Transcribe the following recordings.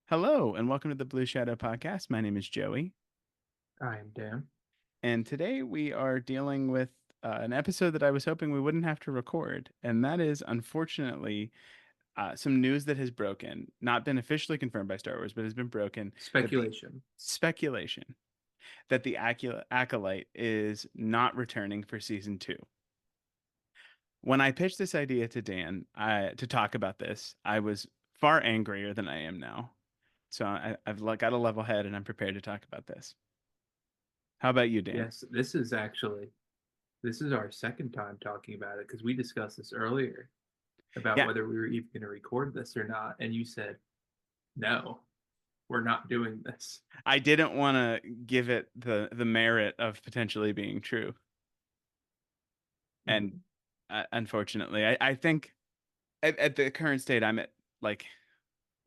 Hello, and welcome to the Blue Shadow Podcast. My name is Joey, I am Dan. and today we are dealing with an episode that I was hoping we wouldn't have to record, and that is unfortunately some news that has broken, not been officially confirmed by Star Wars, but has been broken that the Speculation. speculation that the Acolyte is not returning for season two. When I pitched this idea to Dan to talk about this, I was far angrier than I am now. So I've got a level head, and I'm prepared to talk about this. How about you, Dan? Yes, this is our second time talking about it because we discussed this earlier about Yeah, whether we were even going to record this or not, and you said no, we're not doing this. I didn't want to give it the merit of potentially being true, and Mhm. unfortunately, I think at the current state, I'm at like,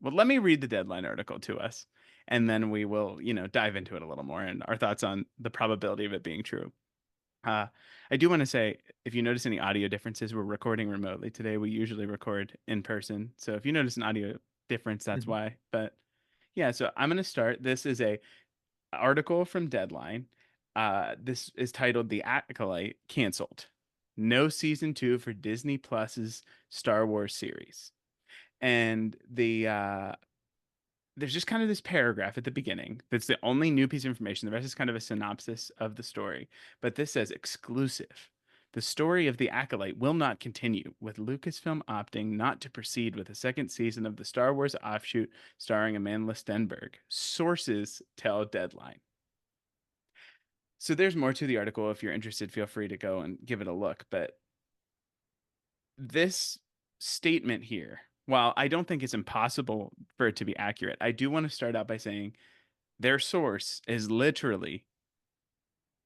well, let me read the deadline article to us, and then we will, dive into it a little more and our thoughts on the probability of it being true. Uh, I do want to say, if you notice any audio differences, we're recording remotely today. We usually record in person, so if you notice an audio difference, that's Mhm. why. But yeah, so I'm going to start. This is a article from Deadline. This is titled "The Acolyte Canceled. No season two for Disney Plus's Star Wars series." And there's just kind of this paragraph at the beginning that's the only new piece of information. The rest is kind of a synopsis of the story. But this says exclusive. The story of the Acolyte will not continue, with Lucasfilm opting not to proceed with a second season of the Star Wars offshoot starring Amanda Stenberg. Sources tell Deadline. So there's more to the article. If you're interested, feel free to go and give it a look. But this statement here, while I don't think it's impossible for it to be accurate, I do want to start out by saying their source is literally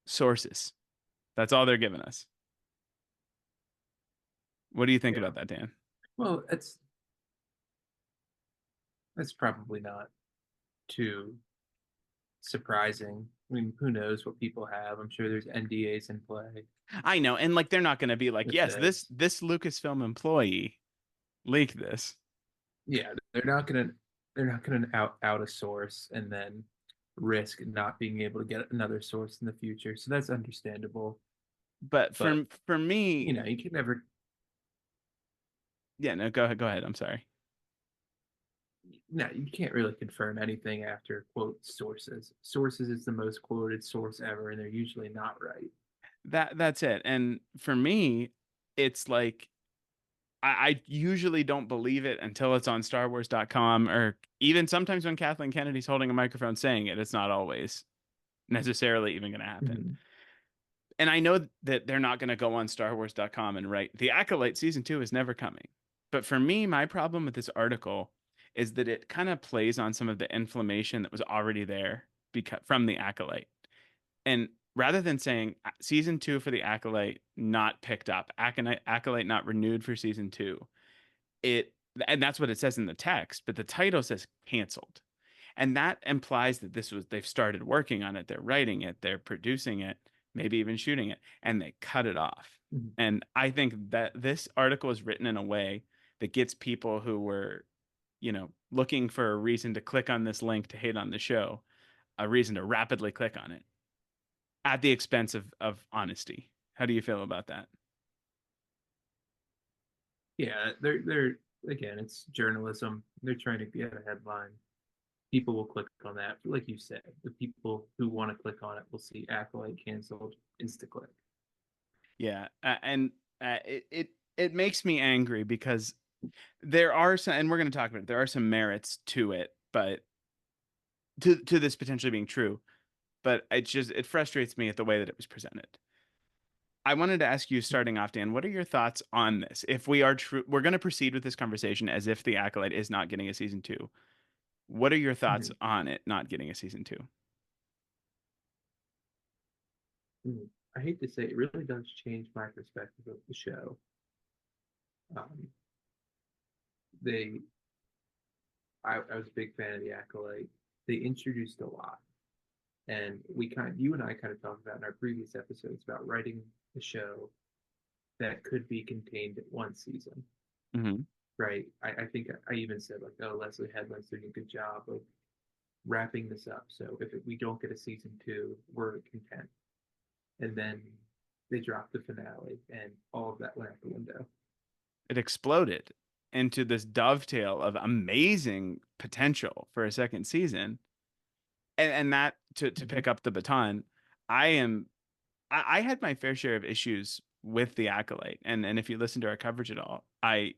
sources. That's all they're giving us. What do you think Yeah. about that, Dan? Well, that's probably not too surprising. I mean, who knows what people have? I'm sure there's NDAs in play I know, and like they're not going to be like, with yes, this this. this Lucasfilm employee leaked this. Yeah, they're not gonna out a source and then risk not being able to get another source in the future. So that's understandable. But But for me, you can never. yeah, no, go ahead. I'm sorry. No, you can't really confirm anything after quote sources. Sources is the most quoted source ever, and they're usually not right. That's it. And for me, it's like I usually don't believe it until it's on StarWars.com, or even sometimes when Kathleen Kennedy's holding a microphone saying it, it's not always necessarily even going to happen. Mhm. And I know that they're not going to go on StarWars.com and write the Acolyte season two is never coming. But for me, my problem with this article is that it kind of plays on some of the inflammation that was already there because from the Acolyte. And rather than saying season two for the Acolyte not picked up, Acolyte not renewed for season two, it and that's what it says in the text, but the title says canceled. And that implies that they've started working on it, they're writing it, they're producing it, maybe even shooting it, and they cut it off. Mhm. And I think that this article is written in a way that gets people who were, looking for a reason to click on this link to hate on the show, a reason to rapidly click on it at the expense of honesty. How do you feel about that? Yeah, they're again, it's journalism. They're trying to get a headline. People will click on that. Like you said, the people who want to click on it will see Acolyte canceled, insta click. Yeah, and it makes me angry because there are some, and we're going to talk about it. There are some merits to it, but to this potentially being true, but it frustrates me at the way that it was presented. I wanted to ask you, starting off, Dan, what are your thoughts on this? If we are true, we're going to proceed with this conversation as if the Acolyte is not getting a season two. What are your thoughts Mhm. on it not getting a season two? I hate to say it really does change my perspective of the show. Um, they, I was a big fan of the Acolyte. They introduced a lot, and you and I kind of talked about in our previous episodes about writing a show that could be contained at one season. Hmm. right? I think I even said like, oh, Leslie Headland's doing a good job of wrapping this up. So if we don't get a season two, we're content. And then they dropped the finale, and all of that went out the window. It exploded into this dovetail of amazing potential for a second season. And that to Mm-hmm. pick up the baton, I am I had my fair share of issues with the Acolyte. And if you listen to our coverage at all, I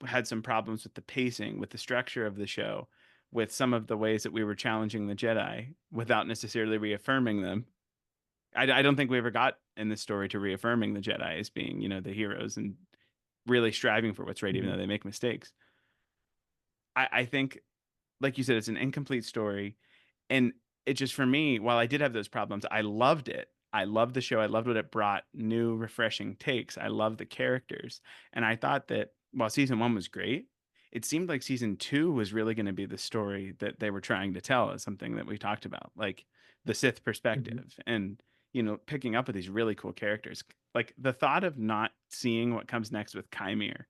had some problems with the pacing, with the structure of the show, with some of the ways that we were challenging the Jedi without necessarily reaffirming them. I don't think we ever got in this story to reaffirming the Jedi as being, the heroes and really striving for what's right, even Mm-hmm. though they make mistakes. I think, like you said, it's an incomplete story. And it just, for me, while I did have those problems, I loved it. I loved the show. I loved what it brought, new, refreshing takes. I loved the characters. And I thought that while season one was great, it seemed like season two was really going to be the story that they were trying to tell, as something that we talked about, like the Sith Mm-hmm. perspective and, picking up with these really cool characters. Like the thought of not seeing what comes next with Chimere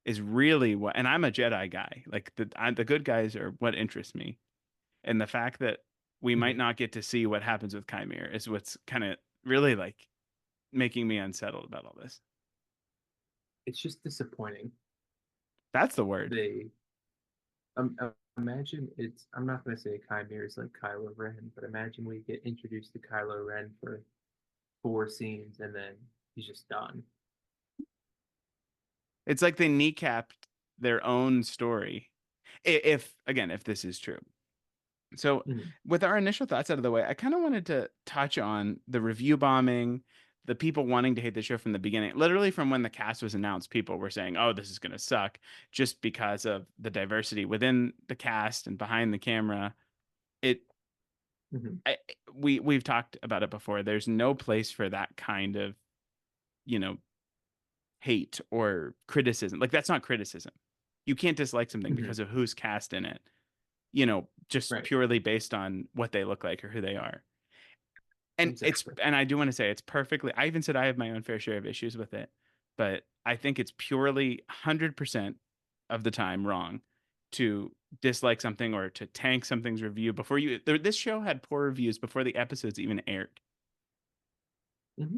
is really what, and I'm a Jedi guy. Like the good guys are what interests me, and the fact that we might Mm-hmm. not get to see what happens with Chimere is what's kind of really like making me unsettled about all this. It's just disappointing. That's the word. They imagine it's. I'm not going to say Chimera is like Kylo Ren, but imagine we get introduced to Kylo Ren for 4 scenes and then he's just done. It's like they kneecapped their own story. If again, if this is true. So, Mm-hmm. with our initial thoughts out of the way, I kind of wanted to touch on the review bombing, the people wanting to hate the show from the beginning. Literally, from when the cast was announced, people were saying, "Oh, this is going to suck," just because of the diversity within the cast and behind the camera. It, Mm-hmm. I, we've talked about it before. There's no place for that kind of, you know, hate or criticism. Like that's not criticism. You can't dislike something Mm-hmm. because of who's cast in it. Just Right. purely based on what they look like or who they are. Exactly. And I do want to say it's perfectly, I even said I have my own fair share of issues with it, but I think it's purely 100% of the time wrong to dislike something or to tank something's review before this show had poor reviews before the episodes even aired. Mm-hmm.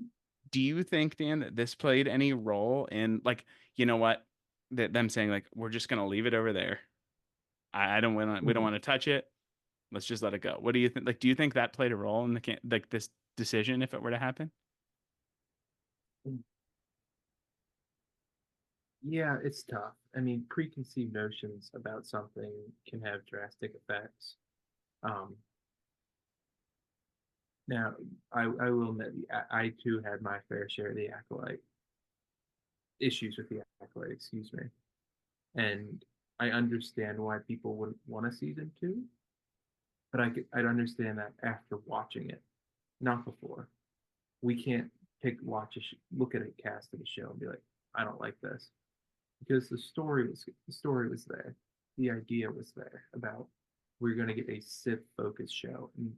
Do you think, Dan, that this played any role in, like, you know what, that them saying like, we're just going to leave it over there. I don't want to, we don't Mm-hmm. want to touch it. Let's just let it go. What do you think? Like, do you think that played a role in like this decision if it were to happen? Yeah, it's tough. I mean, preconceived notions about something can have drastic effects. Um, Now, I will admit, I too had my fair share of the Acolyte issues with the Acolyte, excuse me. And I understand why people wouldn't want a season two, but I'd understand that after watching it, not before. We can't look at a cast of a show and be like, I don't like this, because the story was there, the idea was there about we're going to get a Sith focused show, and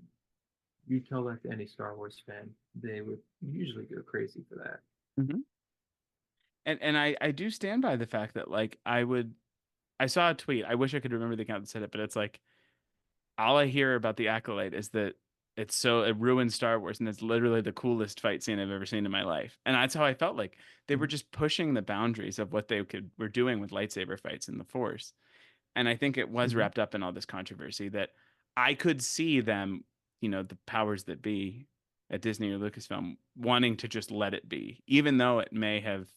you tell that to any Star Wars fan, they would usually go crazy for that. Mhm. And I do stand by the fact that like I saw a tweet. I wish I could remember the account that said it, but it's like all I hear about the Acolyte is that it ruined Star Wars and it's literally the coolest fight scene I've ever seen in my life. And that's how I felt. Like they were Mm-hmm. just pushing the boundaries of what they could were doing with lightsaber fights in the Force. And I think it was Mm-hmm. wrapped up in all this controversy that I could see them, the powers that be at Disney or Lucasfilm wanting to just let it be, even though it may have,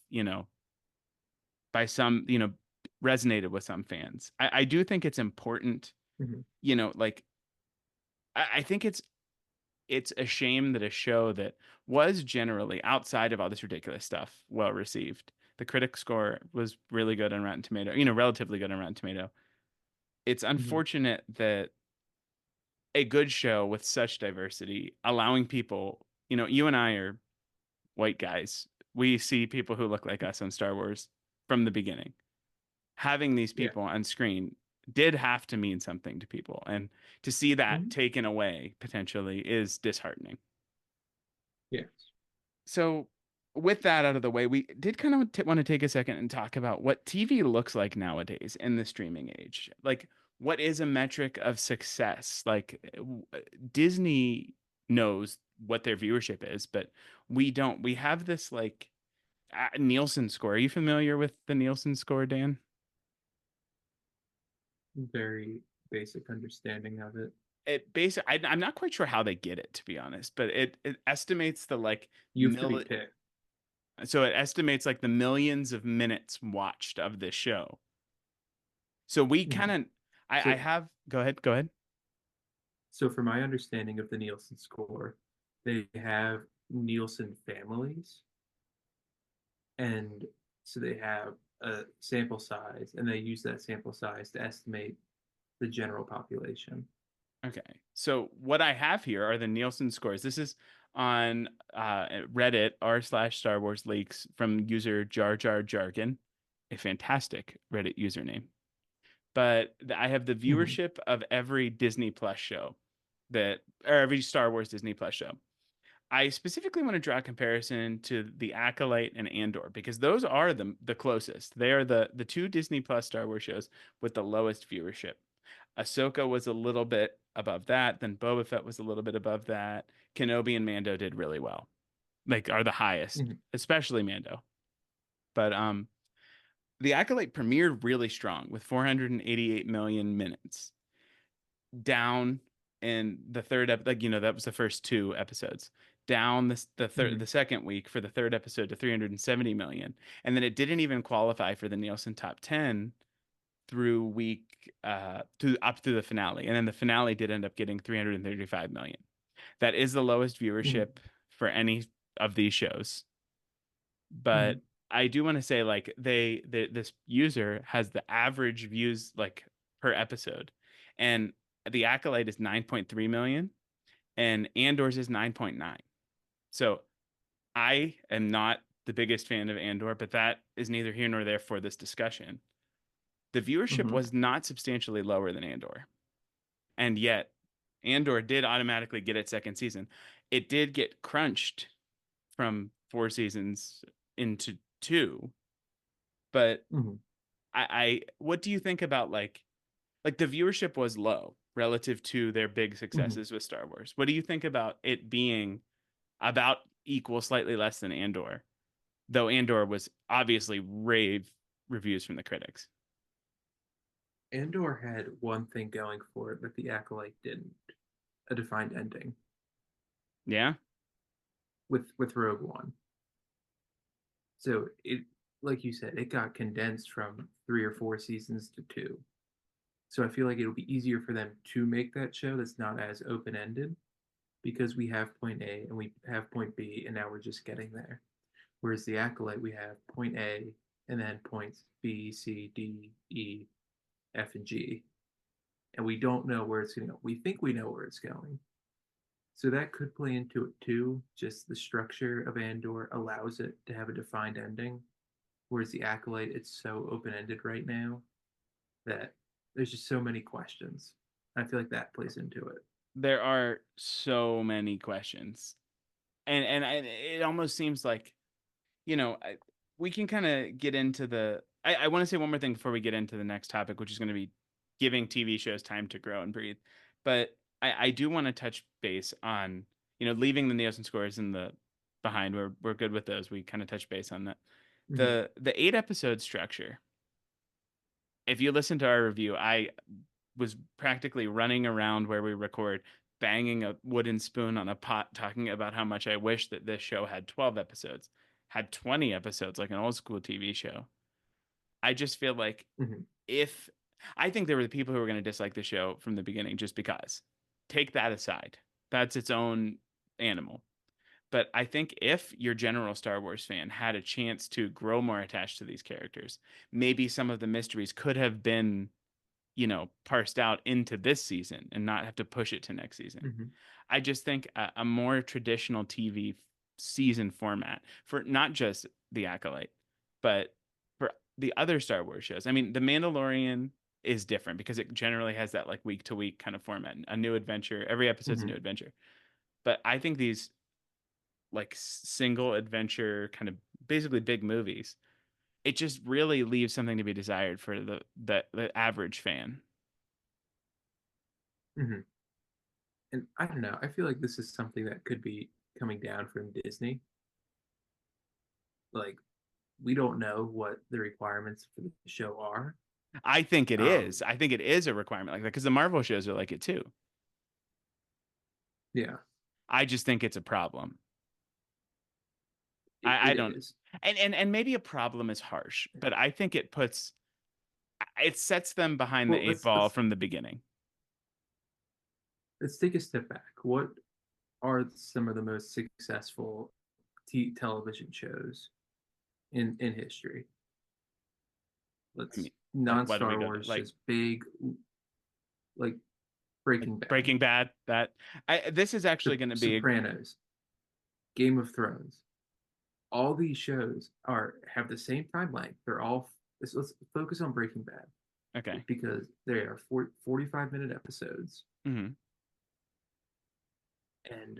by some, resonated with some fans. I do think it's important, Mm-hmm. like I think it's a shame that a show that was generally outside of all this ridiculous stuff well received. The critic score was really good on Rotten Tomato, relatively good on Rotten Tomato. It's Mm-hmm. unfortunate that a good show with such diversity, allowing people, you and I are white guys. We see people who look like us on Star Wars from the beginning. Having these Yeah. people on screen did have to mean something to people. And to see that Mm-hmm. taken away potentially is disheartening. Yes. So with that out of the way, we did kind of want to take a second and talk about what TV looks like nowadays in the streaming age. Like, what is a metric of success? Like, Disney knows what their viewership is, but we don't. We have this like Nielsen score. Are you familiar with the Nielsen score, Dan? Very basic understanding of it. It basically, I'm not quite sure how they get it, to be honest, but it estimates the like You have to be picked. so it estimates like the millions of minutes watched of this show. So we kind Mhm. of, I So, have, go ahead. so for my understanding of the Nielsen score, they have Nielsen families, and so they have a sample size, and they use that sample size to estimate the general population. Okay. So what I have here are the Nielsen scores. This is on Reddit r/Star Wars leaks from user Jar Jar Jargon, a fantastic Reddit username. But I have the Mhm. viewership of every Disney Plus show or every Star Wars Disney Plus show. I specifically want to draw a comparison to the Acolyte and Andor because those are the closest. They are the two Disney Plus Star Wars shows with the lowest viewership. Ahsoka was a little bit above that, then Boba Fett was a little bit above that. Kenobi and Mando did really well. Like are the highest, Mhm. especially Mando. But the Acolyte premiered really strong with 488 million minutes. Down in the like that was the first two episodes. Down the Mhm. second week for the third episode to 370 million. And then it didn't even qualify for the Nielsen top 10 through week to up through the finale. And then the finale did end up getting 335 million. That is the lowest Mhm. viewership for any of these shows. But Mhm. I do want to say like this user has the average views like per episode. And the Acolyte is 9.3 million and Andor's is 9.9. So I am not the biggest fan of Andor, but that is neither here nor there for this discussion. The viewership Mhm. was not substantially lower than Andor. And yet, Andor did automatically get its second season. It did get crunched from four seasons into two, but Mhm. what do you think about like the viewership was low relative to their big Mhm. successes with Star Wars? What do you think about it being about equal, slightly less than Andor? Though Andor was obviously rave reviews from the critics. Andor had one thing going for it that the Acolyte didn't: a defined ending Yeah. with Rogue One. So it, like you said, it got condensed from 3 or 4 seasons to two. So I feel like it'll be easier for them to make that show that's not as open ended because we have point A and we have point B, and now we're just getting there. Whereas the Acolyte, we have point A and then points B, C, D, E, F, and G, and we don't know where it's going to go. We think we know where it's going. So that could play into it too. Just the structure of Andor allows it to have a defined ending, whereas the Acolyte, it's so open ended right now that there's just so many questions. I feel like that plays into it. There are so many questions. It almost seems like we can kind of get into I want to say one more thing before we get into the next topic, which is going to be giving TV shows time to grow and breathe. But I do want to touch base on, leaving the Nielsen scores in the behind. We're good with those. We kind of touch base on that. Mm-hmm. The 8 episode structure. If you listen to our review, I was practically running around where we record, banging a wooden spoon on a pot, talking about how much I wish that this show had 12 episodes, had 20 episodes like an old school TV show. I just feel like Mm-hmm. if I think there were the people who were going to dislike the show from the beginning just because. Take that aside. That's its own animal. But I think if your general Star Wars fan had a chance to grow more attached to these characters, maybe some of the mysteries could have been parsed out into this season and not have to push it to next season. Mm-hmm. I just think a more traditional TV season format for not just The Acolyte, but for the other Star Wars shows. I mean, The Mandalorian is different because it generally has that like week to week kind of format, a new adventure. Every episode's a Mm-hmm. new adventure. But I think these like single adventure kind of basically big movies, it just really leaves something to be desired for the average fan. Hmm. And I don't know. I feel like this is something that could be coming down from Disney. Like we don't know what the requirements for the show are. I think it Um, is. I think it is a requirement like that because the Marvel shows are like it too. yeah, I just think it's a problem. I it don't, is. and maybe a problem is harsh, but I think it sets them behind the Well, eight ball from the beginning. let's take a step back. What are some of the most successful television shows in history? I Let's mean, like non what do we Star go to? Wars, just big, like Like Breaking Bad, Breaking Bad. That this is actually going to be Sopranos, Game of Thrones. All these shows are have the same time length. They're all. Let's focus on Breaking Bad okay. because they are 45-minute episodes, Hmm. and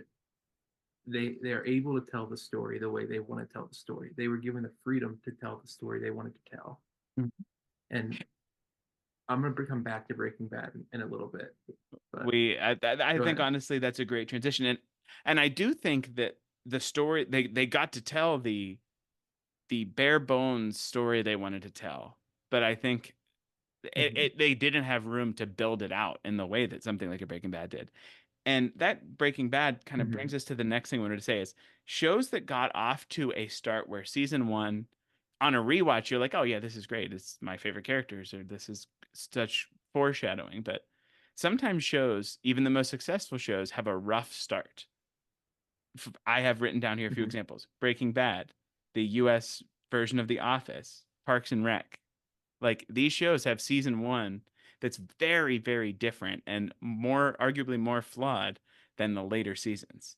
they are able to tell the story the way they want to tell the story. They were given the freedom to tell the story they wanted to tell. And I'm gonna come back to Breaking Bad in a little bit, but I go think ahead. honestly that's a great transition, and I do think that the story they got to tell the bare bones story they wanted to tell, but I think Hmm. they didn't have room to build it out in the way that something like a Breaking Bad did. And that Breaking Bad kind of Hmm. brings us to the next thing I wanted to say is shows that got off to a start where season one, on a rewatch, you're like, oh yeah, this is great. It's my favorite characters, or this is such foreshadowing. But sometimes shows, even the most successful shows, have a rough start. I have written down here a few Hmm. examples. Breaking Bad, the US version of The Office, Parks and Rec. Like these shows have season one that's very, very different and more, arguably more flawed than the later seasons.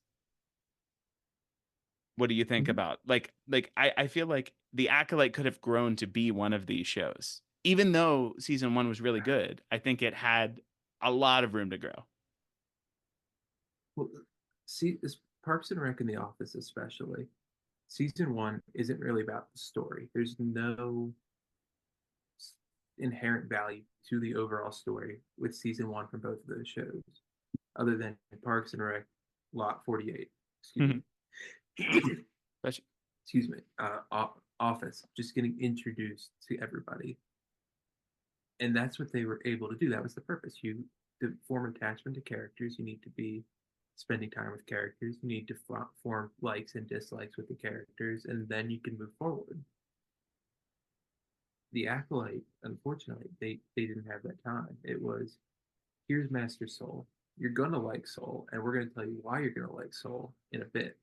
What do you think Hmm. about I feel like The Acolyte could have grown to be one of these shows. Even though season one was really good, I think it had a lot of room to grow. Well, see, this Parks and Rec in The Office, especially season one, isn't really about the story. There's no inherent value to the overall story with season one from both of those shows, other than Parks and Rec Lot 48. Excuse me. That's- Excuse me. Office, just getting introduced to everybody. And that's what they were able to do. That was the purpose. You to form attachment to characters, you need to be spending time with characters. You need to form likes and dislikes with the characters, and then you can move forward. The Acolyte, unfortunately, they didn't have that time. It was here's Master Soul. You're gonna like Soul, and we're gonna tell you why you're gonna like Soul in a bit.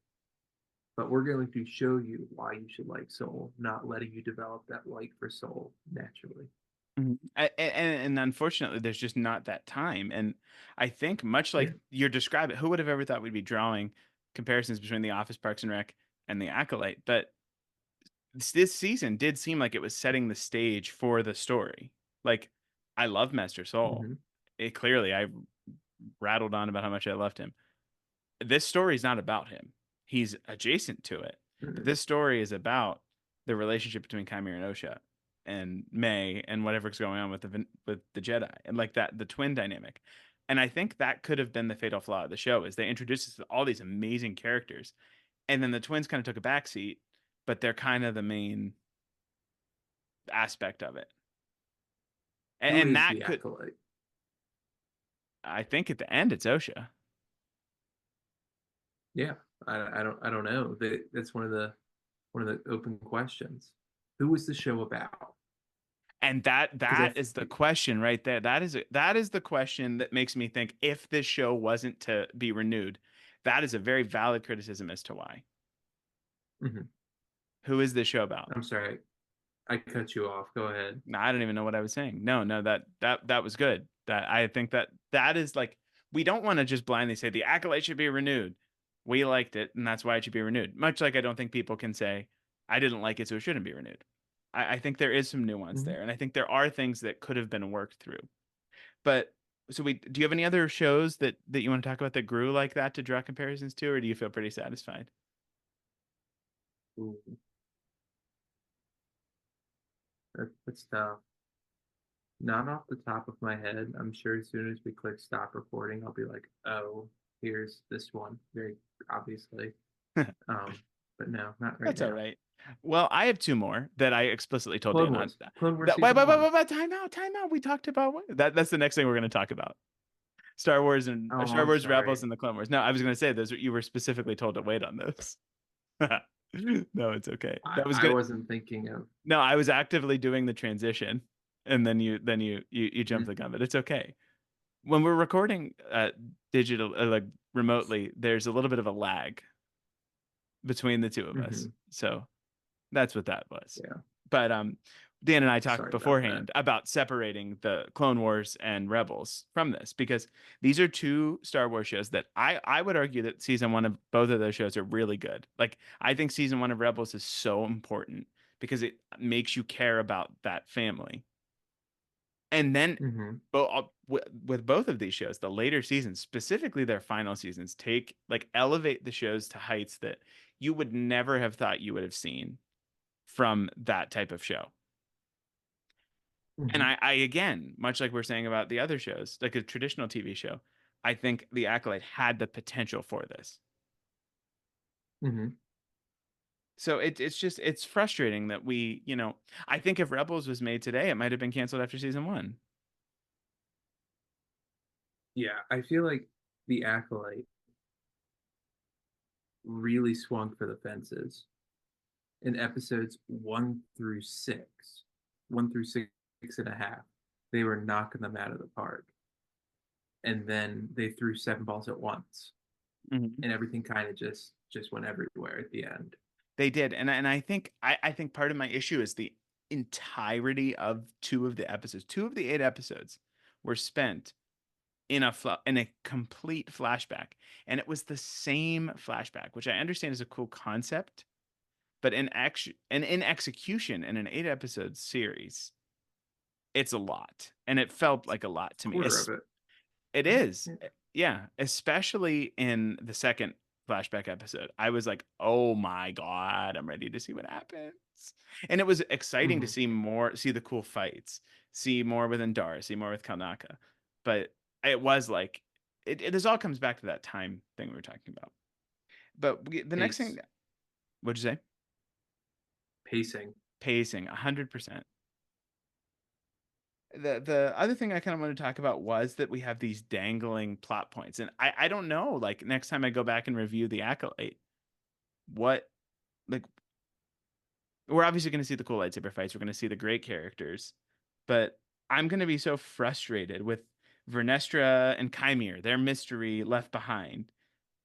But we're going to show you why you should like Soul, not letting you develop that like for Soul naturally. Mhm. And unfortunately, there's just not that time. And I think much Yeah. like you're describing, who would have ever thought we'd be drawing comparisons between The Office, Parks and Rec, and The Acolyte? But this season did seem like it was setting the stage for the story. Like, I love Master Soul. Mm-hmm. It clearly, I rattled on about how much I loved him. This story is not about him. He's adjacent to it, but Mm-hmm. this story is about the relationship between Chimera and Osha and May and whatever's going on with the Jedi and like that the twin dynamic. And I think that could have been the fatal flaw of the show is they introduced us to all these amazing characters and then the twins kind of took a backseat, but they're kind of the main aspect of it. Who And is that the could Acolyte? I think at the end it's Osha. Yeah, I don't know. That's one of the open questions. Who was the show about? And that Because I that is the question right there. That is the question that makes me think if this show wasn't to be renewed, that is a very valid criticism as to why. Mhm. Who is this show about? I'm sorry, I cut you off. Go ahead. No, I don't even know what I was saying. No, no, that was good. That I think that is like we don't want to just blindly say the Acolyte should be renewed. We liked it, and that's why it should be renewed. Much like I don't think people can say I didn't like it, so it shouldn't be renewed. I think there is some nuance Mhm. there, and I think there are things that could have been worked through. But so we do you have any other shows that you want to talk about that grew like that to draw comparisons to, or do you feel pretty satisfied? Ooh, that's tough. Not off the top of my head. I'm sure as soon as we click stop recording, I'll be like, oh, here's this one, very obviously. Um, but no, not right That's all now. right. Well, I have two more that I explicitly told Clone Dan on. Wars. Clone Wars That, season one. time out, time out. We talked about that. That's the next thing we're going to talk about. Star Wars and Oh, Star I'm Wars sorry. Rebels and the Clone Wars. No, I was going to say those. You were specifically told to wait on those. No, it's okay. I, That was I good. wasn't thinking of. No, I was actively doing the transition, and then you jumped the Mhm, gun. But it's okay. When we're recording digital like remotely, there's a little bit of a lag between the two of us. mhm. So that's what that was. Yeah, But Dan and I talked sorry about that. beforehand about separating the Clone Wars and Rebels from this because these are two Star Wars shows that I would argue that season one of both of those shows are really good. Like I think season one of Rebels is so important because it makes you care about that family. And then Hmm. with both of these shows, the later seasons, specifically their final seasons, take like elevate the shows to heights that you would never have thought you would have seen from that type of show. And Hmm. I again, much like we're saying about the other shows, like a traditional TV show, I think The Acolyte had the potential for this. Hmm. So it's frustrating that I think if Rebels was made today, it might have been canceled after season one. Yeah, I feel like the Acolyte really swung for the fences in episodes 1 through 6, 1 through 6 and a half. They were knocking them out of the park, and then they threw seven balls at once, Mhm. and everything kind of just went everywhere at the end. They did, and I think part of my issue is the entirety of two of the episodes. Two of the eight episodes were spent in a complete flashback, and it was the same flashback, which I understand is a cool concept, but in action and in execution in an eight episode series, it's a lot, and it felt like a lot to me. Quarter of it. It Right? is. Yeah. Yeah, especially in the second flashback episode. I was like, "Oh my god, I'm ready to see what happens." And it was exciting to Hmm. see the cool fights, see more with Endara, see more with Kalnaka. But it was like it this all comes back to that time thing we were talking about. But the next Pace, thing, what'd you say? pacing. Pacing, 100%. The other thing I kind of want to talk about was that we have these dangling plot points, and I don't know. Like next time I go back and review the Acolyte, what like we're obviously going to see the cool lightsaber fights, we're going to see the great characters, but I'm going to be so frustrated with Vernestra and Chimere, their mystery left behind.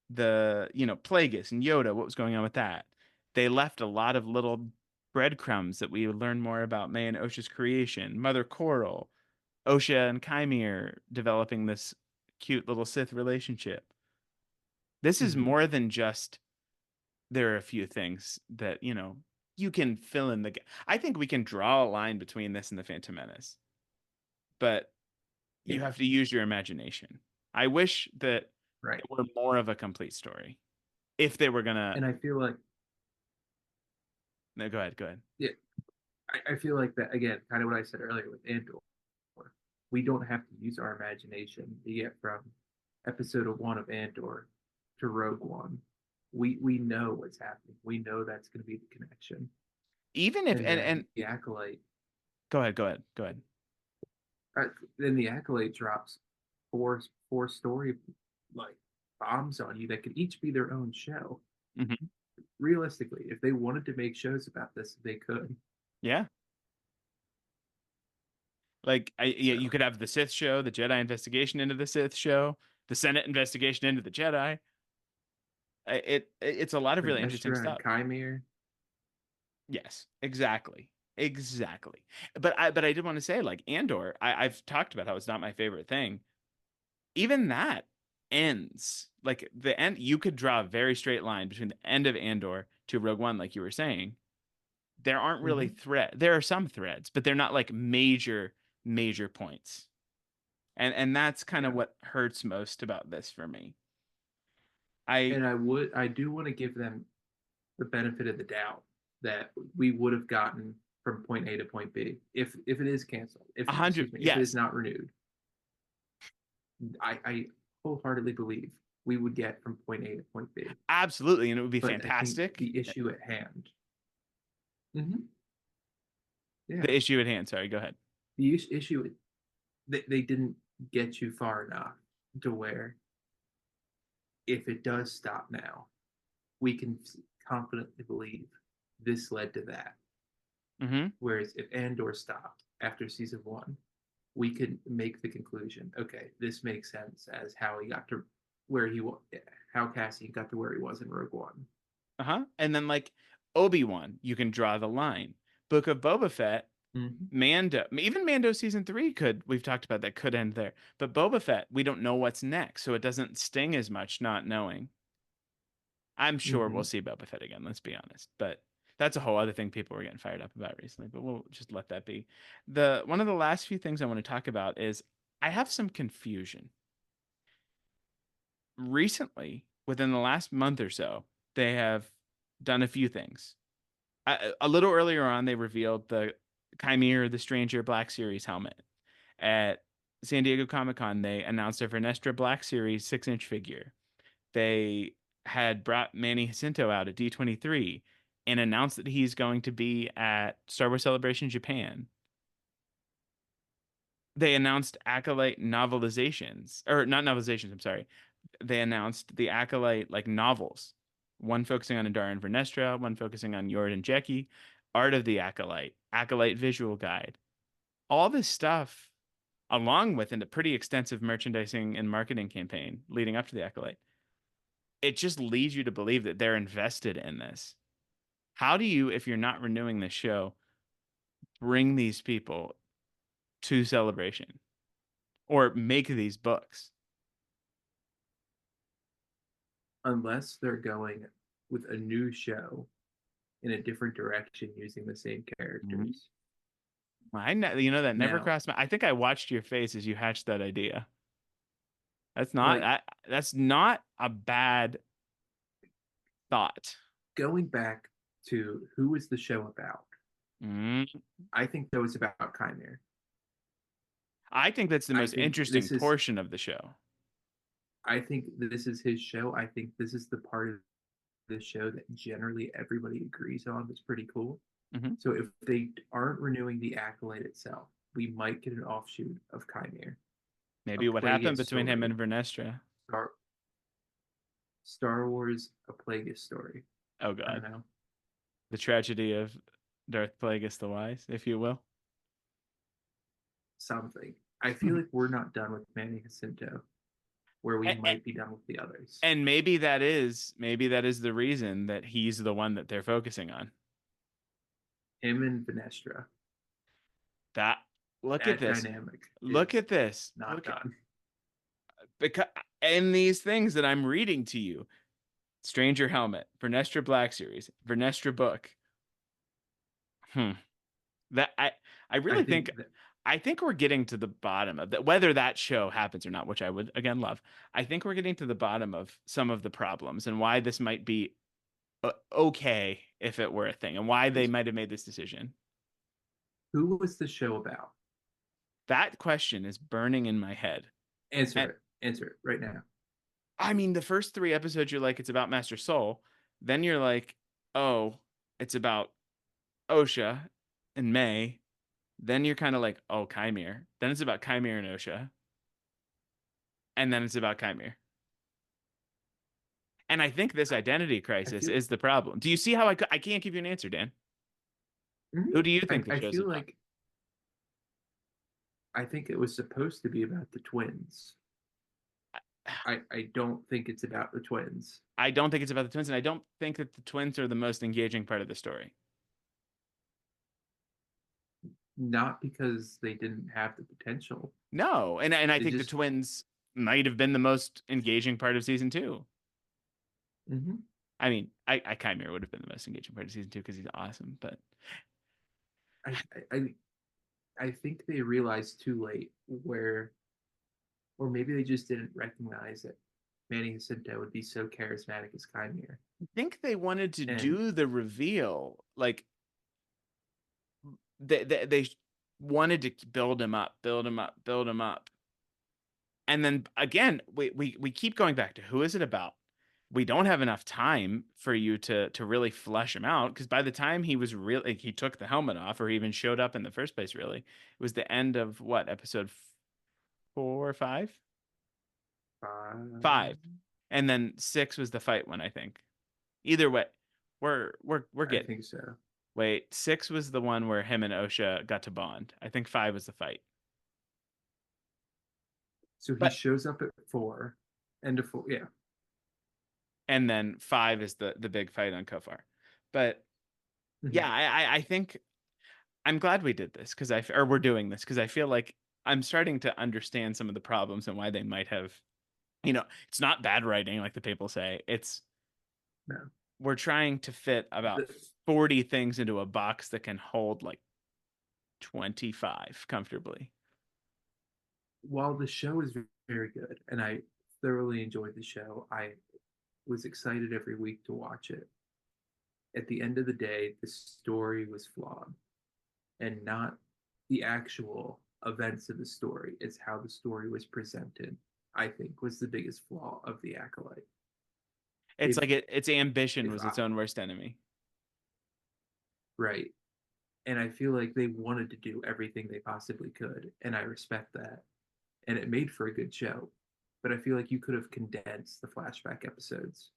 The Plagueis and Yoda, what was going on with that? They left a lot of little breadcrumbs that we would learn more about May and Osha's creation, Mother Coral, Osha and Chimere developing this cute little Sith relationship. This is Hmm. more than just there are a few things that, you can fill in I think we can draw a line between this and the Phantom Menace, but you Yeah, have to use your imagination. I wish that right. it were more of a complete story. If they were gonna, And I feel like, no, go ahead, go ahead. yeah, I feel like that again, kind of what I said earlier with Andor. We don't have to use our imagination to get from episode one of Andor to Rogue One. We know what's happening. We know that's going to be the connection. Even if And and then the acolyte, go ahead, go ahead, go ahead. uh, then the acolyte drops four story like bombs on you that could each be their own show. Hmm. Realistically, if they wanted to make shows about this, they could. Yeah, like yeah, you So could have the Sith show, the Jedi investigation into the Sith show, the Senate investigation into the Jedi. It's a lot of really interesting Vernestra and stuff. Chimere. Yes, exactly. Exactly. But I did want to say like Andor, I've talked about how it's not my favorite thing. Even that ends like the end you could draw a very straight line between the end of Andor to Rogue One like you were saying. There aren't really Mm-hmm. there are some threads, but they're not like major points. And that's kind of Yeah. what hurts most about this for me. I And I do want to give them the benefit of the doubt that we would have gotten from point A to point B if it is canceled. If A hundred, excuse me, if it is yes, not renewed, I wholeheartedly believe we would get from point A to point B. absolutely, and it would be But I think fantastic. the issue at hand, hmm yeah, The issue at hand. Sorry, go ahead. the issue they didn't get you far enough to where if it does stop now, we can confidently believe this led to that. Hmm. Whereas if Andor stopped after season one, we could make the conclusion, okay, this makes sense as how he got to where he was, how Cassian got to where he was in Rogue One. Uh-huh. And then like Obi-Wan, you can draw the line. Book of Boba Fett, Mm-hmm. Mando, even Mando season 3 could, we've talked about that, could end there. But Boba Fett, we don't know what's next, so it doesn't sting as much not knowing. I'm sure Mm-hmm. we'll see Boba Fett again, let's be honest. But that's a whole other thing people were getting fired up about recently, but we'll just let that be. The one of the last few things I want to talk about is I have some confusion. Recently, within the last month or so, they have done a few things. A little earlier on, they revealed the Chimera, the Stranger Black Series helmet. At San Diego Comic Con, they announced a Vernestra Black Series 6-inch figure. They had brought Manny Jacinto out at D23 and announced that he's going to be at Star Wars Celebration Japan. They announced Acolyte novelizations, or not novelizations, I'm sorry. They announced the Acolyte like novels, one focusing on Adar and Vernestra, one focusing on Yord and Jeki, Art of the Acolyte, Acolyte visual guide. All this stuff, along with a pretty extensive merchandising and marketing campaign leading up to the Acolyte, it just leads you to believe that they're invested in this. How do you, if you're not renewing this show, bring these people to Celebration or make these books? Unless they're going with a new show in a different direction using the same Mhm. characters. That never Now, crossed my. I think I watched your face as you hatched that idea. That's not but I, that's not a bad thought. going back to who was the show about, Mm. I think that was about Chimera. I think that's the I most think interesting this is portion of the show. I think this is his show. I think this is the part of the show that generally everybody agrees on. That's pretty cool. Hmm. So if they aren't renewing the Acolyte itself, we might get an offshoot of Chimera, a Maybe what happened Plagueis between him story, and Vernestra. Star Star Wars, a Plagueis story. Oh I don't God, know, the tragedy of Darth Plagueis the Wise, if you will. something. I feel like we're not done with Manny Jacinto, where we and, might be done with the others. and maybe that is the reason that he's the one that they're focusing on. Him and Venestra, That look at that this. dynamic Look is at this. not Look at done. because in these things that I'm reading to you, Stranger Helmet, Vernestra Black Series, Vernestra book. Hmm. That I I really think think that I think we're getting to the bottom of that, whether that show happens or not, which I would again love. I think we're getting to the bottom of some of the problems and why this might be okay if it were a thing and why they might have made this decision. who was the show about? That question is burning in my head. Answer And it. Answer it right now. I mean, the first 3 episodes, you're like, it's about Master Soul. Then you're like, oh, it's about Osha and May. Then you're kind of like, oh, Chimere. Then it's about Chimere and Osha. And then it's about Chimere. And I think this I, identity I crisis feel is the problem. Do you see how I can't give you an answer, Dan? mhm. Who do you think the I show's feel about? like I think it was supposed to be about the twins. I don't think it's about the twins. I don't think it's about the twins, and I don't think that the twins are the most engaging part of the story. Not because they didn't have the potential. No, and I They think the just twins might have been the most engaging part of season 2. mhm. I mean, I Chimera would have been the most engaging part of season 2 because he's awesome, but I, I I think they realized too late where or maybe they just didn't recognize it. Manny Jacinto would be so charismatic as Chimere. I think they wanted to And do the reveal, like they wanted to build him up, build him up, build him up. And then again, we keep going back to who is it about? We don't have enough time for you to really flesh him out, because by the time he was really he took the helmet off or even showed up in the first place, really, it was the end of what, episode 4 or 5? uh, 5. And then 6 was the fight one, I think. Either way, we're I getting. think so. Wait, 6 was the one where him and Osha got to bond. I think 5 was the fight. So he But shows up at 4, end of 4. Yeah. and then 5 is the big fight on Kofar. But Mhm. yeah, I think I'm glad we did this because or we're doing this because I feel like I'm starting to understand some of the problems and why they might have, it's not bad writing like the people say. It's No. we're trying to fit about The, 40 things into a box that can hold like 25 comfortably. while the show is very good, and I thoroughly enjoyed the show, I was excited every week to watch it. At the end of the day, the story was flawed, and not the actual events of the story. It's how the story was presented, I think, was the biggest flaw of the Acolyte. It's If like its ambition if was I its own worst enemy. right, and I feel like they wanted to do everything they possibly could, and I respect that. And it made for a good show. But I feel like you could have condensed the flashback episodes.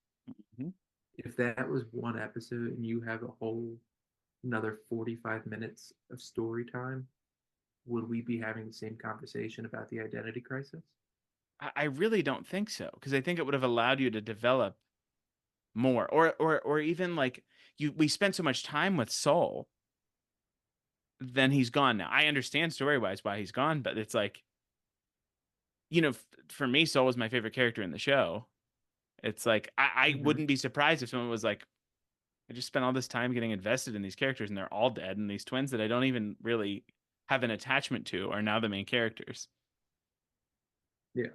Mhm. If that was one episode and you have a whole another 45 minutes of story time, would we be having the same conversation about the identity crisis? I really don't think so, because I think it would have allowed you to develop more, or even like we spent so much time with Soul, then he's gone now. I understand story wise why he's gone, but it's like, for me, Soul was my favorite character in the show. It's like I Mm-hmm. wouldn't be surprised if someone was like, I just spent all this time getting invested in these characters and they're all dead, and these twins that I don't even really have an attachment to are now the main characters. Yeah.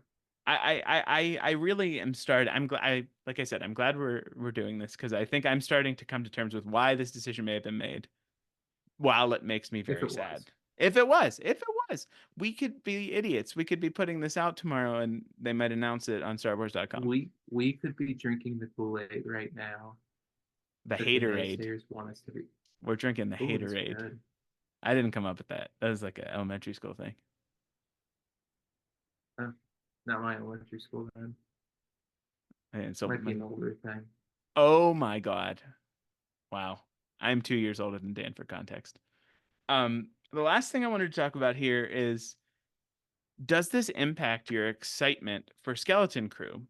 I really am started. I'm glad. Like I said, I'm glad we're doing this because I think I'm starting to come to terms with why this decision may have been made. While it makes me If very it was. sad. If it was, we could be idiots. We could be putting this out tomorrow, and they might announce it on StarWars.com. We could be drinking the Kool-Aid right now The that the Haterade. naysayers want us to be. We're drinking the Oh, that's Haterade. good. I didn't come up with that. That was like an elementary school thing. Huh. Not my elementary school then. And so, Might be an older thing. oh my God. Wow. I'm 2 years older than Dan for context. The last thing I wanted to talk about here is, does this impact your excitement for Skeleton Crew?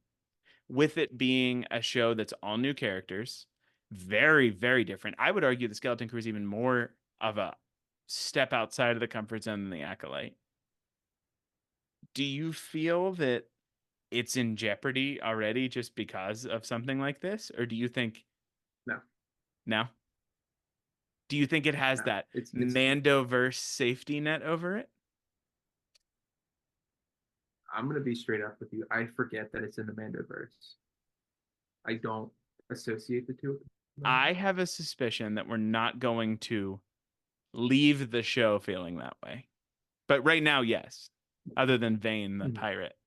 With it being a show that's all new characters, very, very different. I would argue the Skeleton Crew is even more of a step outside of the comfort zone than the Acolyte. Do you feel that it's in jeopardy already just because of something like this? Or do you think, No, no? Do you think it has no. that It's Mandoverse safety net over it? I'm gonna be straight up with you. I forget that it's in the Mandoverse. I don't associate the two at the moment. I have a suspicion that we're not going to leave the show feeling that way. But right now, yes. Other than Vane, the Mhm. pirate.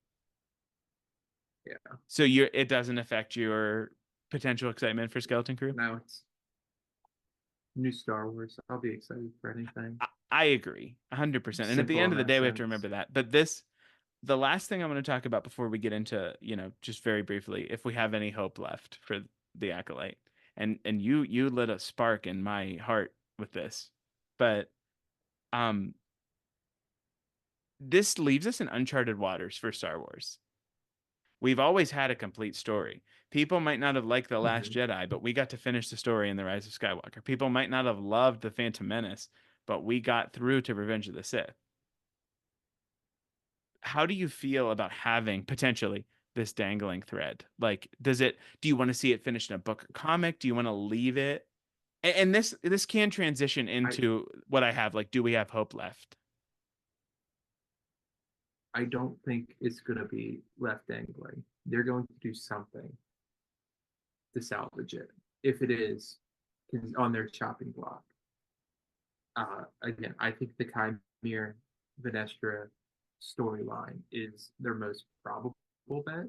Yeah. So it doesn't affect your potential excitement for Skeleton Crew? Now it's new Star Wars. I'll be excited for anything. I agree 100%. And at the Simple end in of the that day, we have to sense. remember that. But the last thing I'm going to talk about before we get into, just very briefly, if we have any hope left for the Acolyte. And you lit a spark in my heart with this. But um this leaves us in uncharted waters for Star Wars. We've always had a complete story. People might not have liked The Last Mm-hmm. Jedi, but we got to finish the story in The Rise of Skywalker. People might not have loved The Phantom Menace, but we got through to Revenge of the Sith. How do you feel about having potentially this dangling thread? Like, do you want to see it finished in a book or comic? Do you want to leave it? And this can transition I into what I have, like, do we have hope left? I don't think it's going to be left dangling. They're going to do something to salvage it. If it is on their chopping block. Again, I think the Chimere Venestra storyline is their most probable bet,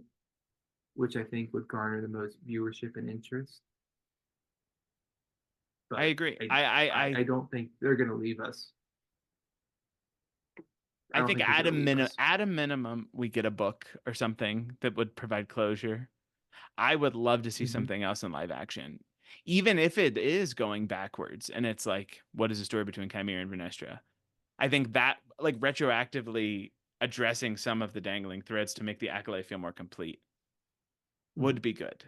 which I think would garner the most viewership and interest. I But agree. I don't think they're going to leave us. I I don't think think they're going to leave us. at a minimum we get a book or something that would provide closure. I would love to see Mm-hmm. something else in live action, even if it is going backwards and it's like, what is the story between Chimera and Vernestra? I think that like retroactively addressing some of the dangling threads to make the Acolyte feel more complete Mm-hmm. would be good.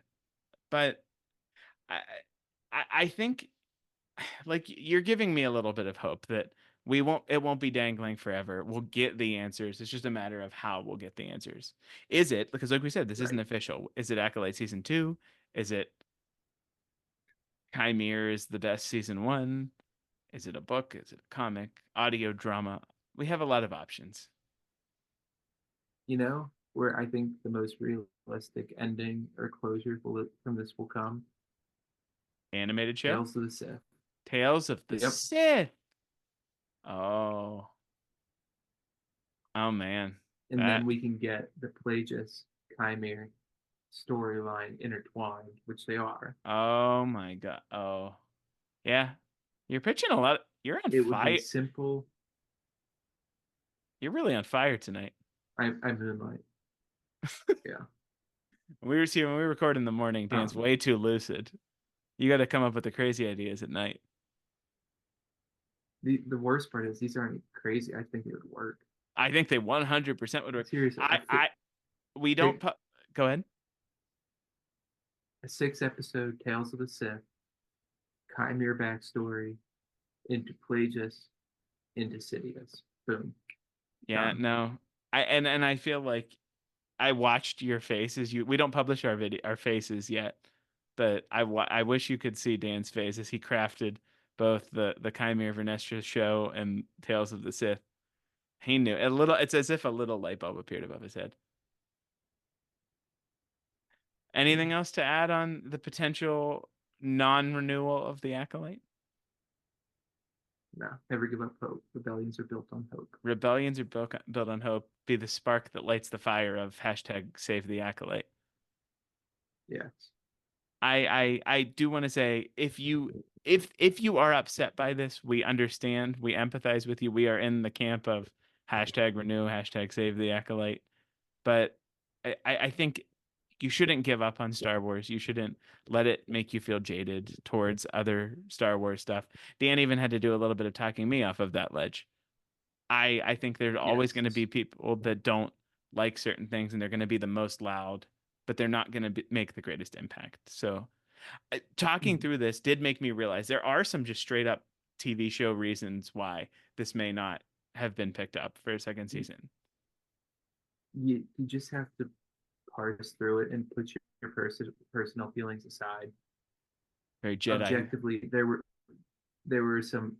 But I, I think like you're giving me a little bit of hope that it won't be dangling forever. We'll get the answers. It's just a matter of how we'll get the answers. Is it because like we said, this isn't Right. official. Is it Acolyte season 2? Is it Chimere is the best season 1? Is it a book? Is it a comic? Audio drama? We have a lot of options. Where I think the most realistic ending or closure from this will come. Animated show? Tales of the Sith. Tales of the Yep. Sith. Oh. Oh man. And then That we can get the Plagueis Chimere storyline intertwined, which they are. oh my god. Oh. Yeah. You're pitching a lot. You're on It would be fire. simple. You're really on fire tonight. I Moonlight. Yeah. We were see when we record in the morning, Dan's Um, way too lucid. You got to come up with the crazy ideas at night. the worst part is these aren't crazy. I think it would work. I think they 100% would work. Seriously, I we don't pick pu- go ahead. a 6 episode Tales of the Sith Chimere backstory into Plagueis into Sidious. Boom, Yeah, done. no. And I feel like I watched your faces. We don't publish our faces yet, but I wish you could see Dan's face as he crafted both the Chimera Vernestra show and Tales of the Sith. He knew a little. It's as if a little light bulb appeared above his head. Yeah. Anything else to add on the potential non-renewal of the Acolyte? No, never give up hope. Rebellions are built on hope. Rebellions are built on hope. Be the spark that lights the fire of hashtag Save the Acolyte. Yes. I do want to say if you are upset by this, we understand, we empathize with you. We are in the camp of hashtag renew, hashtag save the acolyte. But I think you shouldn't give up on Star Wars. You shouldn't let it make you feel jaded towards other Star Wars stuff. Dan even had to do a little bit of talking me off of that ledge. I think there's always going to Yes. be people that don't like certain things and they're going to be the most loud, but they're not going to make the greatest impact. So talking Mhm. through this did make me realize there are some just straight up TV show reasons why this may not have been picked up for a second season. You just have to parse through it and put your personal feelings aside. Very Jedi. Objectively, there were some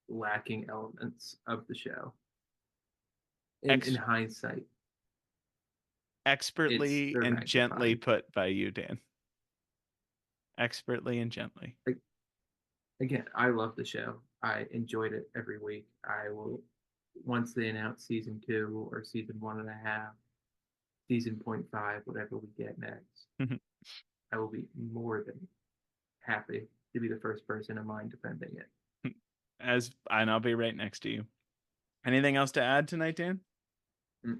lacking elements of the show. In Ex- hindsight, expertly they're and gently magnified. put by you, Dan. Expertly and gently. Like, again, I love the show. I enjoyed it every week. I will once they announce season 2 or season 1.5, season 0.5, whatever we get next, I will be more than happy to be the first person in mind defending it. And I'll be right next to you. Anything else to add tonight, Dan? Mm,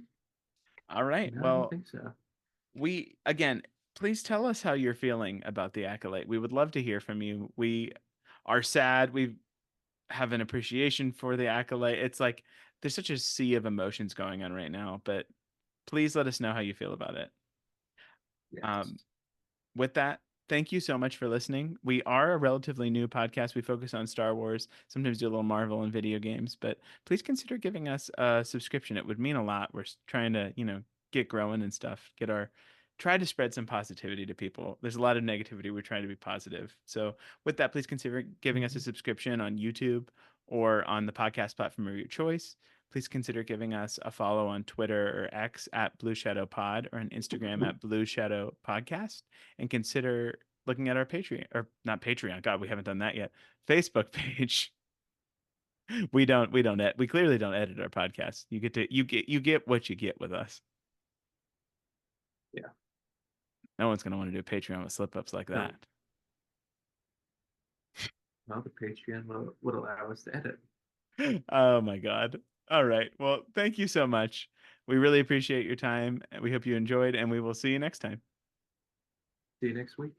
All right. no, I don't Well, think so. we again, please tell us how you're feeling about the Acolyte. We would love to hear from you. We are sad. We have an appreciation for the Acolyte. It's like there's such a sea of emotions going on right now, but please let us know how you feel about it. Yes. Um, with that, thank you so much for listening. We are a relatively new podcast. We focus on Star Wars, sometimes do a little Marvel and video games, but please consider giving us a subscription. It would mean a lot. We're trying to, get growing and stuff, try to spread some positivity to people. There's a lot of negativity. We're trying to be positive. So with that, please consider giving us a Mm-hmm. subscription on YouTube or on the podcast platform of your choice. please consider giving us a follow on Twitter or X at Blue Shadow Pod or on Instagram at Blue Shadow Podcast, and consider looking at our Patreon, or not Patreon. God, we haven't done that yet. Facebook page. We clearly don't edit our podcast. You get what you get with us. Yeah. No one's gonna want to do a Patreon with slip ups like No, that. well, the Patreon would allow us to edit. Oh my God. All right. Well, thank you so much. We really appreciate your time. We hope you enjoyed, and we will see you next time. See you next week.